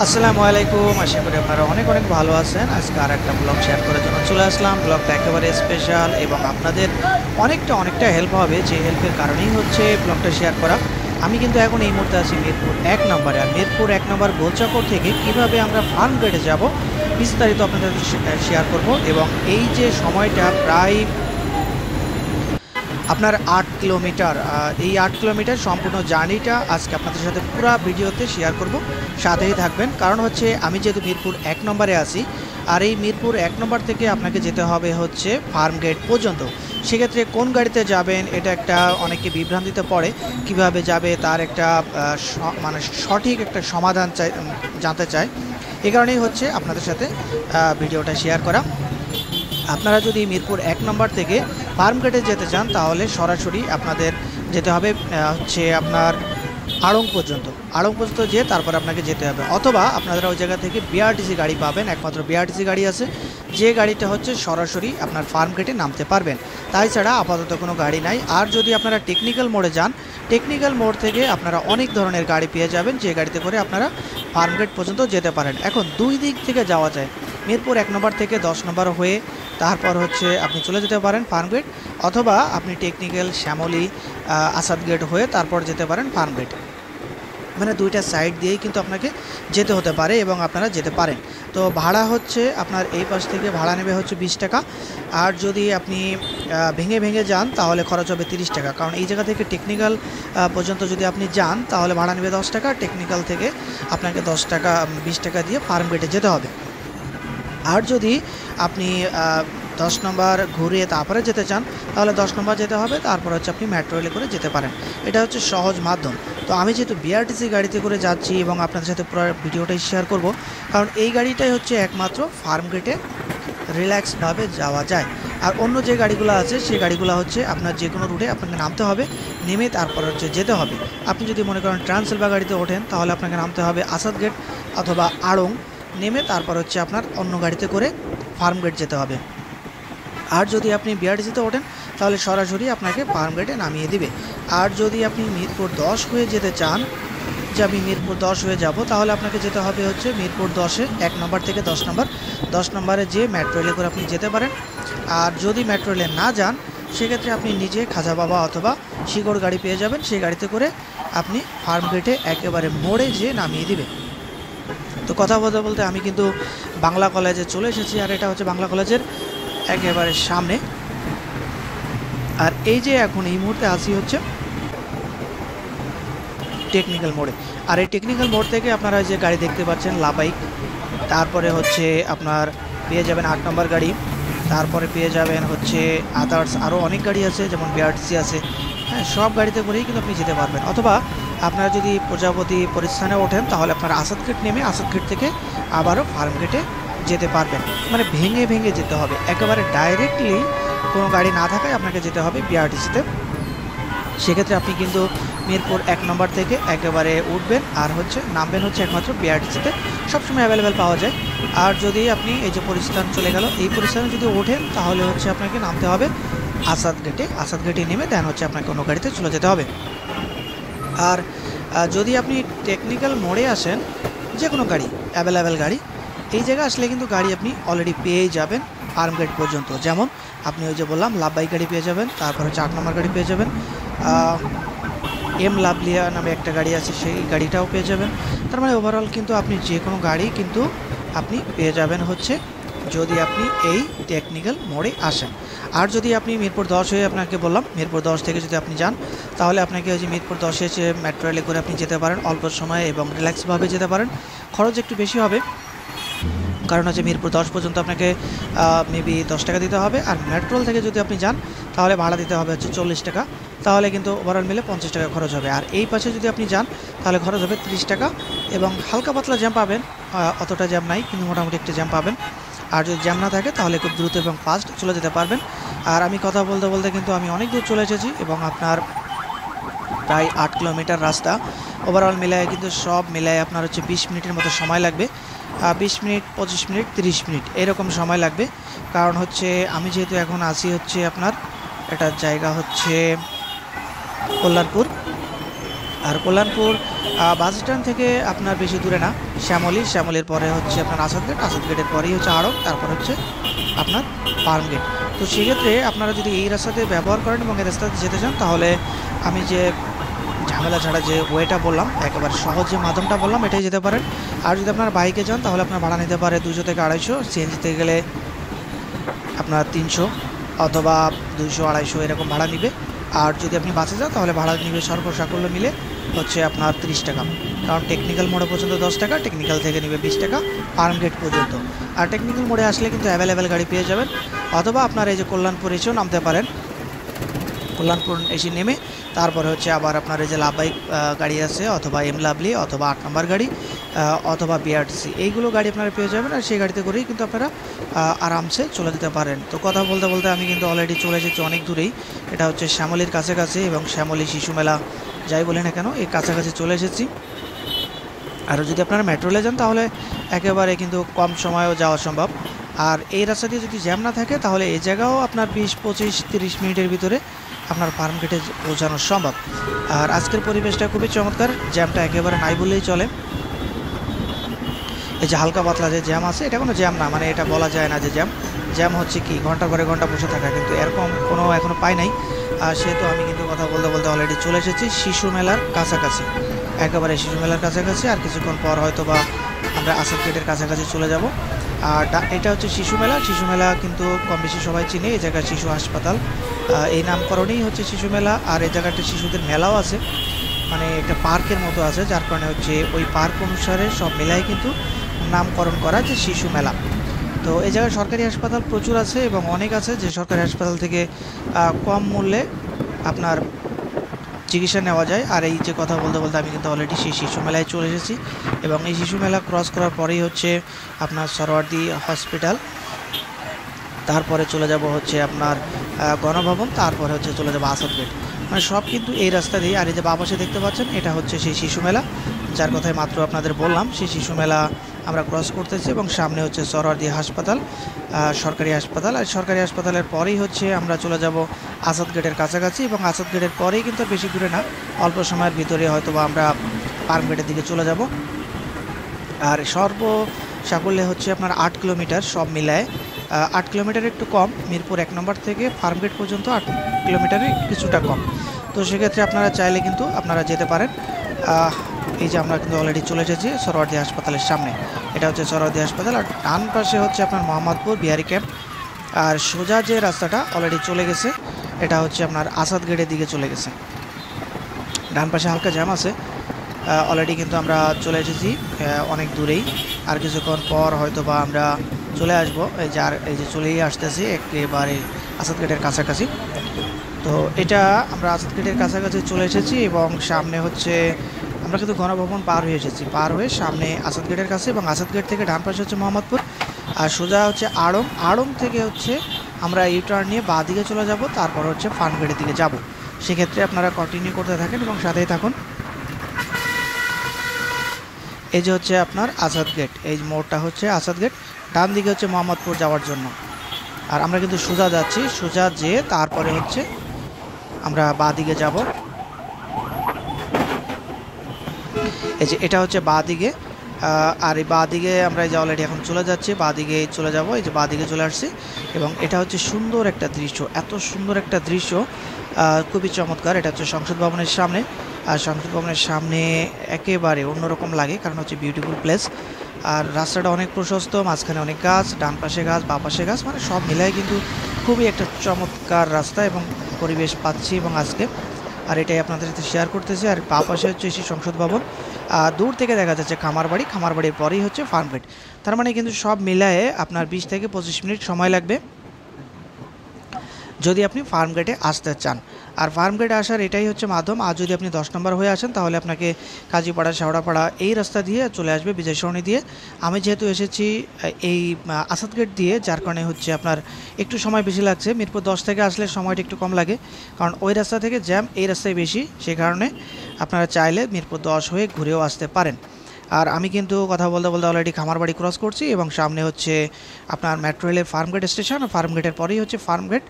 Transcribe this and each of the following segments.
আসসালামু আলাইকুম। আশা করি আপনারা অনেক অনেক ভালো আছেন। আজকে আর একটা ব্লগ শেয়ার করার জন্য চলে আসলাম। ব্লগটা একেবারে স্পেশাল এবং আপনাদের অনেকটা হেল্প হবে, যে হেল্পের কারণেই হচ্ছে ব্লগটা শেয়ার করা। আমি কিন্তু এখন এই মুহূর্তে আছি মিরপুর ১ নম্বরে। আর মিরপুর ১ নম্বর গোলচক্কর থেকে কিভাবে আমরা ফার্ম গেটে যাব বিস্তারিত আপনাদের শেয়ার করব। এবং এই যে সময়টা প্রায় আপনার ৮ কিলোমিটার, এই ৮ কিলোমিটার সম্পূর্ণ জার্নিটা আজকে আপনাদের সাথে পুরো ভিডিওতে শেয়ার করব। সাথেই থাকবেন, কারণ হচ্ছে আমি যেহেতু মিরপুর ১ নম্বরে আছি, আর এই মিরপুর ১ নম্বর থেকে আপনাকে যেতে হবে হচ্ছে ফার্ম গেট পর্যন্ত। সেক্ষেত্রে কোন গাড়িতে যাবেন এটা একটা অনেকে বিভ্রান্তিতে পড়ে, কিভাবে যাবে তার একটা মানে সঠিক একটা সমাধান জানতে চায়। এই কারণেই হচ্ছে আপনাদের সাথে ভিডিওটা শেয়ার করা। আপনারা যদি মিরপুর ১ নম্বর থেকে ফার্মগেটে যেতে চান তাহলে সরাসরি আপনাদের যেতে হবে হচ্ছে আপনার আড়ং পর্যন্ত। আড়ং পর্যন্ত যেয়ে তারপর আপনাকে যেতে হবে, অথবা আপনারা ওই জায়গা থেকে বিআরটিসি গাড়ি পাবেন। একমাত্র বিআরটিসি গাড়ি আছে, যে গাড়িটা হচ্ছে সরাসরি আপনার ফার্মগেটে নামতে পারবেন। তাই ছাড়া আপাতত কোনো গাড়ি নাই। আর যদি আপনারা টেকনিক্যাল মোড়ে যান, টেকনিক্যাল মোড় থেকে আপনারা অনেক ধরনের গাড়ি পেয়ে যাবেন, যে গাড়িতে করে আপনারা ফার্মগেট পর্যন্ত যেতে পারেন। এখন দুই দিক থেকে যাওয়া যায়। মিরপুর ১ নম্বর থেকে ১০ নম্বর হয়ে তারপর হচ্ছে আপনি চলে যেতে পারেন ফার্মগেট, অথবা আপনি টেকনিক্যাল শ্যামলী আসাদ গেট হয়ে তারপর যেতে পারেন ফার্মগেট। মানে দুইটা সাইড দিয়েই কিন্তু আপনাকে যেতে হতে পারে এবং আপনারা যেতে পারেন। তো ভাড়া হচ্ছে আপনার এই পাশ থেকে ভাড়া নেবে হচ্ছে ২০ টাকা। আর যদি আপনি ভেঙে যান তাহলে খরচ হবে ৩০ টাকা, কারণ এই জায়গা থেকে টেকনিক্যাল পর্যন্ত যদি আপনি যান তাহলে ভাড়া নেবে ১০ টাকা। টেকনিক্যাল থেকে আপনাকে ১০ টাকা ২০ টাকা দিয়ে ফার্মগেটে যেতে হবে। আর যদি আপনি ১০ নম্বর ঘুরে তারপরে যেতে চান তাহলে ১০ নম্বর যেতে হবে, তারপর হচ্ছে আপনি মেট্রো রেলে করে যেতে পারেন। এটা হচ্ছে সহজ মাধ্যম। তো আমি যেহেতু বিআরটিসি গাড়িতে করে যাচ্ছি এবং আপনাদের সাথে পুরো ভিডিওটাই শেয়ার করব, কারণ এই গাড়িটাই হচ্ছে একমাত্র ফার্মগেটে রিল্যাক্সভাবে যাওয়া যায়। আর অন্য যে গাড়িগুলো আছে সেই গাড়িগুলো হচ্ছে আপনার যে কোনো রুটে আপনাকে নামতে হবে, নেমে তারপর হচ্ছে যেতে হবে। আপনি যদি মনে করেন ট্রান্সিলভা গাড়িতে ওঠেন তাহলে আপনাকে নামতে হবে আসাদ গেট অথবা আড়ং, নেমে তারপর হচ্ছে আপনার অন্য গাড়িতে করে ফার্মগেট যেতে হবে। আর যদি আপনি বিআরটিসিতে ওঠেন তাহলে সরাসরি আপনাকে ফার্মগেটে নামিয়ে দিবে। আর যদি আপনি মিরপুর ১০ হয়ে যেতে চান, যে আমি মিরপুর ১০ হয়ে যাব, তাহলে আপনাকে যেতে হবে হচ্ছে মিরপুর ১০-এ ১ নম্বর থেকে ১০ নম্বর। ১০ নম্বরে যেয়ে মেট্রো রেলে করে আপনি যেতে পারেন। আর যদি মেট্রো রেলে না যান সেক্ষেত্রে আপনি নিজে খাজা বাবা অথবা শিকড় গাড়ি পেয়ে যাবেন, সেই গাড়িতে করে আপনি ফার্মগেটে একেবারে মোড়ে যেয়ে নামিয়ে দিবে। তো কথা বলতে বলতে আমি কিন্তু বাংলা কলেজে চলে এসেছি, আর এটা হচ্ছে বাংলা কলেজের একেবারে সামনে। আর এই যে এখন এই মুহূর্তে আসি হচ্ছে টেকনিক্যাল মোড়ে। আর এই টেকনিক্যাল মোড় থেকে আপনারা যে গাড়ি দেখতে পাচ্ছেন লাবাইক, তারপরে হচ্ছে আপনার পেয়ে যাবেন ৮ নম্বর গাড়ি, তারপরে পেয়ে যাবেন হচ্ছে আদার্স আরও অনেক গাড়ি আছে, যেমন বিআরটিসি আছে। হ্যাঁ, সব গাড়িতে করেই কিন্তু আপনি যেতে পারবেন। অথবা আপনারা যদি প্রজাপতি পরিস্থানে ওঠেন তাহলে আপনারা আসাদ গেট নেমে আসাদ গেট থেকে আবারও ফার্মগেটে যেতে পারবেন। মানে ভেঙে যেতে হবে, একেবারে ডাইরেক্টলি কোনো গাড়ি না থাকায় আপনাকে যেতে হবে বিআরটিসিতে। সেক্ষেত্রে আপনি কিন্তু মিরপুর ১ নম্বর থেকে একেবারে উঠবেন আর হচ্ছে নামবেন হচ্ছে একমাত্র বিআরটিসিতে, সবসময় অ্যাভেলেবেল পাওয়া যায়। আর যদি আপনি এই যে পরিস্থান চলে গেল, এই পরিস্থানে যদি ওঠেন তাহলে হচ্ছে আপনাকে নামতে হবে আসাদ গেটে। আসাদ গেটে নেমে দেন হচ্ছে আপনাকে অন্য গাড়িতে চলে যেতে হবে। আর যদি আপনি টেকনিক্যাল মোড়ে আসেন, যে কোনো গাড়ি অ্যাভেলেবেল গাড়ি, এই জায়গায় আসলে কিন্তু গাড়ি আপনি অলরেডি পেয়েই যাবেন ফার্মগেট পর্যন্ত। যেমন আপনি ওই যে বললাম লাভবাইক গাড়ি পেয়ে যাবেন, তারপরে ৪ নম্বর গাড়ি পেয়ে যাবেন, এম লাভলিয়া নামে একটা গাড়ি আছে সেই গাড়িটাও পেয়ে যাবেন। তার মানে ওভারঅল কিন্তু আপনি যে কোনো গাড়ি কিন্তু আপনি পেয়ে যাবেন হচ্ছে যদি আপনি এই টেকনিক্যাল মোড়ে আসেন। আর যদি আপনি মিরপুর ১০ হয়ে, আপনাকে বললাম মিরপুর ১০ থেকে যদি আপনি যান তাহলে আপনাকে ওই যে মিরপুর ১০-এ যে মেট্রো রেলে করে আপনি যেতে পারেন, অল্প সময়ে এবং রিল্যাক্সভাবে যেতে পারেন। খরচ একটু বেশি হবে, কারণ হচ্ছে মিরপুর ১০ পর্যন্ত আপনাকে মেবি ১০ টাকা দিতে হবে। আর মেট্রোল থেকে যদি আপনি যান তাহলে ভাড়া দিতে হবে হচ্ছে ৪০ টাকা, তাহলে কিন্তু ওভারঅল মিলে ৫০ টাকা খরচ হবে। আর এই পাশে যদি আপনি যান তাহলে খরচ হবে ৩০ টাকা, এবং হালকা পাতলা জ্যাম পাবেন, অতটা জ্যাম নাই কিন্তু মোটামুটি একটা জ্যাম পাবেন। আর যদি জ্যাম না থাকে তাহলে খুব দ্রুত এবং ফাস্ট চলে যেতে পারবেন। আর আমি কথা বলতে বলতে কিন্তু আমি অনেক দূর চলে এসেছি, এবং আপনার প্রায় ৮ কিলোমিটার রাস্তা ওভারঅল মিলায় কিন্তু সব মিলায় আপনার হচ্ছে ২০ মিনিটের মতো সময় লাগবে। ২০ মিনিট, ২৫ মিনিট, ৩০ মিনিট এরকম সময় লাগবে। কারণ হচ্ছে আমি যেহেতু এখন আসি হচ্ছে আপনার একটা জায়গা হচ্ছে কল্যাণপুর। আর কল্যাণপুর বাস স্ট্যান্ড থেকে আপনার বেশি দূরে না, শ্যামলির পরে হচ্ছে আপনার আসাদ গেটের পরেই হচ্ছে আড়ং, তারপর হচ্ছে আপনার ফার্ম গেট। তো সেক্ষেত্রে আপনারা যদি এই রাস্তাতে ব্যবহার করেন এবং এই রাস্তাতে যেতে চান, তাহলে আমি যে ঝামেলা ছাড়া যে ওয়েটা বললাম, একেবারে সহজ যে মাধ্যমটা বললাম, এটাই যেতে পারেন। আর যদি আপনার বাইকে যান তাহলে আপনার ভাড়া নিতে পারে 200 থেকে 250, সিএনজিতে গেলে আপনার 300 অথবা 200-250 এরকম ভাড়া নিবে। আর যদি আপনি বাসে যান তাহলে ভাড়া নিবে সাকুল্য মিলে হচ্ছে আপনার 30 টাকা, কারণ টেকনিক্যাল মোড়ে পর্যন্ত 10 টাকা, টেকনিক্যাল থেকে নিবে 20 টাকা ফার্ম গেট পর্যন্ত। আর টেকনিক্যাল মোড়ে আসলে কিন্তু অ্যাভেলেবেল গাড়ি পেয়ে যাবেন, অথবা আপনার এই যে কল্যাণপুর এসেও নামতে পারেন। কল্যাণপুর এসে নেমে তারপরে হচ্ছে আবার আপনার এই যে লাভবাইক গাড়ি আছে, অথবা এম লাভলি, অথবা 8 নম্বর গাড়ি, অথবা বিআরটিসি, এইগুলো গাড়ি আপনারা পেয়ে যাবেন। আর সেই গাড়িতে করেই কিন্তু আপনারা আরামসে চলে যেতে পারেন। তো কথা বলতে বলতে আমি কিন্তু অলরেডি চলে এসেছি অনেক দূরেই। এটা হচ্ছে শ্যামলির কাছাকাছি, এবং শ্যামলি শিশু মেলা যাই বলি না কেন, এই কাছাকাছি চলে এসেছি। আর যদি আপনারা মেট্রোলে যান তাহলে একেবারে কিন্তু কম সময়েও যাওয়া সম্ভব। আর এই রাস্তা দিয়ে যদি জ্যাম না থাকে তাহলে এই জায়গাও আপনার 20-25-30 মিনিটের ভিতরে আপনার ফার্ম গেটে পৌঁছানো সম্ভব। আর আজকের পরিবেশটা খুবই চমৎকার, জ্যামটা একেবারে নাই বললেই চলে। এই যে হালকা পাতলা যে জ্যাম আছে, এটা কোনো জ্যাম না, মানে এটা বলা যায় না যে জ্যাম হচ্ছে কি ঘন্টার পরে ঘন্টা বসে থাকা, কিন্তু এরকম কোনো এখনও পাই নাই। আর সেহেতু আমি কিন্তু কথা বলতে বলতে অলরেডি চলে এসেছি শিশু মেলার কাছাকাছি, একেবারে শিশু মেলার কাছাকাছি। আর কিছুক্ষণ পর হয়তো বা আমরা আসাদ গেটের কাছাকাছি চলে যাব। আর এটা হচ্ছে শিশু মেলা কিন্তু কম বেশি সবাই চিনে। এই জায়গায় শিশু হাসপাতাল, এই নামকরণেই হচ্ছে শিশু মেলা। আর এই জায়গাটা শিশুদের মেলাও আছে, মানে একটা পার্কের মতো আছে, যার কারণে হচ্ছে ওই পার্ক অনুসারে সব মেলায় কিন্তু নামকরণ করা যে শিশু মেলা। তো এই জায়গায় সরকারি হাসপাতাল প্রচুর আছে, এবং অনেক আছে যে সরকারি হাসপাতাল থেকে কম মূল্যে আপনার চিকিৎসা নেওয়া যায়। আর এই যে কথা বলতে বলতে আমি কিন্তু অলরেডি সেই শিশু মেলায় চলে এসেছি, এবং এই শিশু মেলা ক্রস করার পরেই হচ্ছে আপনার সরোয়ার্দী হসপিটাল, তারপরে চলে যাব হচ্ছে আপনার গণভবন, তারপরে হচ্ছে চলে যাব আসাদ গেট, মানে সব কিন্তু এই রাস্তা দিয়ে। আর এই যে বাপাশে দেখতে পাচ্ছেন, এটা হচ্ছে সেই শিশু মেলা যার কথাই মাত্র আপনাদের বললাম। সেই শিশু মেলা আমরা ক্রস করতেছি, এবং সামনে হচ্ছে সরোয়ার্দী হাসপাতাল, সরকারি হাসপাতাল। আর সরকারি হাসপাতালের পরেই হচ্ছে আমরা চলে যাব আসাদ গেটের কাছাকাছি, এবং আসাদ গেটের পরেই কিন্তু বেশি দূরে না, অল্প সময়ের ভিতরে হয়তো বা আমরা ফার্ম গেটের দিকে চলে যাব। আর সাকুল্যে হচ্ছে আপনার 8 কিলোমিটার সব মিলায়, 8 কিলোমিটার একটু কম, মিরপুর 1 নম্বর থেকে ফার্ম গেট পর্যন্ত 8 কিলোমিটারে কিছুটা কম। তো সেক্ষেত্রে আপনারা চাইলে কিন্তু আপনারা যেতে পারেন। এই যে আমরা কিন্তু অলরেডি চলে এসেছি সরোয়ার্দী হাসপাতালের সামনে, এটা হচ্ছে সরোয়ার্দী হাসপাতাল। আর ডান পাশে হচ্ছে আপনার মোহাম্মদপুর বিহারি ক্যাম্প। আর সোজা যে রাস্তাটা অলরেডি চলে গেছে, এটা হচ্ছে আপনার আসাদ গেটের দিকে চলে গেছে। ডান পাশে হালকা জ্যাম আছে, অলরেডি কিন্তু আমরা চলে এসেছি অনেক দূরেই। আর কিছুক্ষণ পর হয়তো বা আমরা চলে আসবো, এই যে চলেই আসতেছি একেবারে আসাদ গেটের কাছাকাছি। তো এটা আমরা আসাদ গেটের কাছাকাছি চলে এসেছি, এবং সামনে হচ্ছে আমরা কিন্তু গণভবন পার হয়ে এসেছি, পার হয়ে সামনে আসাদ গেটের কাছে, এবং আসাদ গেট থেকে ডান পাশে হচ্ছে মোহাম্মদপুর, আর সোজা হচ্ছে আড়ং থেকে হচ্ছে আমরা ইউটার্ন নিয়ে বাঁ দিকে চলে যাব, তারপর হচ্ছে ফার্ম গেটের দিকে যাব। সেক্ষেত্রে আপনারা কন্টিনিউ করতে থাকেন এবং সাথেই থাকুন। এই যে হচ্ছে আপনার আসাদ গেট, এই মোড়টা হচ্ছে আসাদ গেট, ডান দিকে হচ্ছে মোহাম্মদপুর যাওয়ার জন্য। আর আমরা কিন্তু সোজা যাচ্ছি, সোজা যেয়ে তারপরে হচ্ছে আমরা বাঁ দিকে যাব। এই যে এটা হচ্ছে বাঁ দিকে, আর এই বাঁ দিকে আমরা এই যে অলরেডি এখন চলে যাচ্ছি, বাঁ দিকে চলে যাব। এই যে বাঁ দিকে চলে আসছি, এবং এটা হচ্ছে সুন্দর একটা দৃশ্য, এত সুন্দর একটা দৃশ্য, খুবই চমৎকার। এটা হচ্ছে সংসদ ভবনের সামনে, আর সংসদ ভবনের সামনে একেবারে অন্যরকম লাগে, কারণ হচ্ছে বিউটিফুল প্লেস। আর রাস্তাটা অনেক প্রশস্ত, মাঝখানে অনেক গাছ, ডান পাশে গাছ, বাঁ পাশে গাছ, মানে সব মিলায় কিন্তু খুবই একটা চমৎকার রাস্তা এবং পরিবেশ পাচ্ছি এবং আজকে। আর এটাই আপনাদের সাথে শেয়ার করতেছি। আর বাঁ পাশে হচ্ছে সেই সংসদ ভবন, দূর থেকে দেখা যাচ্ছে খামারবাড়ি, খামারবাড়ির পরেই হচ্ছে ফার্ম গেট। তার মানে কিন্তু সব মিলায়ে আপনার 20 থেকে 25 মিনিট সময় লাগবে যদি আপনি ফার্ম গেটে আসতে চান। আর ফার্ম গেটে আসার এটাই হচ্ছে মাধ্যম। আর যদি আপনি 10 নম্বর হয়ে আসেন তাহলে আপনাকে কাজীপাড়া, শেওড়াপাড়া এই রাস্তা দিয়ে চলে আসবে, বিজয় সরণি দিয়ে। আমি যেহেতু এসেছি এই আসাদ গেট দিয়ে, যার কারণে হচ্ছে আপনার একটু সময় বেশি লাগছে। মিরপুর 10 থেকে আসলে সময়টা একটু কম লাগে, কারণ ওই রাস্তা থেকে জ্যাম, এই রাস্তায় বেশি, সে কারণে আপনারা চাইলে মিরপুর 10 হয়ে ঘুরেও আসতে পারেন। আর আমি কিন্তু কথা বলতে বলতে অলরেডি খামারবাড়ি ক্রস করছি, এবং সামনে হচ্ছে আপনার মেট্রো রেলের ফার্মগেট স্টেশন, ফার্ম গেটের পরেই হচ্ছে ফার্মগেট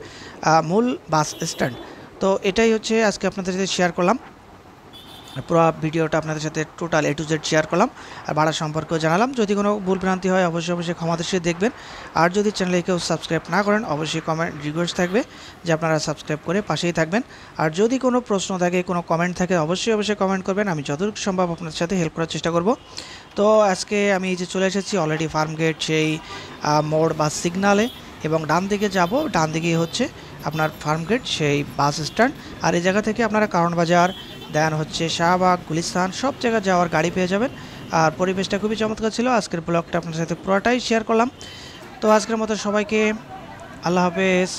মূল বাস স্ট্যান্ড। তো এটাই হচ্ছে আজকে আপনাদের সাথে শেয়ার করলাম। পুরো ভিডিওটা আপনাদের সাথে total A to Z share করলাম আর ভাড়া সম্পর্কেও জানালাম। যদি কোনো ভুল ভ্রান্তি হয় অবশ্যই ক্ষমা দৃষ্টিতে দেখবেন। আর যদি চ্যানেলে কেউ সাবস্ক্রাইব না করেন অবশ্যই কমেন্ট রিকোয়েস্ট থাকবে যে আপনারা সাবস্ক্রাইব করে পাশেই থাকবেন। আর যদি কোনো প্রশ্ন থাকে, কোনো কমেন্ট থাকে অবশ্যই কমেন্ট করবেন, আমি যতটুকু সম্ভব আপনাদের সাথে হেল্প করার চেষ্টা করব। তো আজকে আমি এই যে চলে এসেছি অলরেডি ফার্ম গেট সেই মোড় বা সিগনালে, এবং ডান দিকে যাব, ডান দিকেই হচ্ছে আপনার ফার্ম গেট সেই বাস স্ট্যান্ড। আর এই জায়গা থেকে আপনারা কারণ বাজার, দেন হচ্ছে শাহবাগ, গুলিস্তান সব জায়গায় যাওয়ার গাড়ি পেয়ে যাবেন। আর পরিবেশটা খুবই চমৎকার ছিল। আজকের ব্লগটা আপনার সাথে পুরোটাই শেয়ার করলাম। তো আজকের মতো সবাইকে আল্লাহ হাফেজ।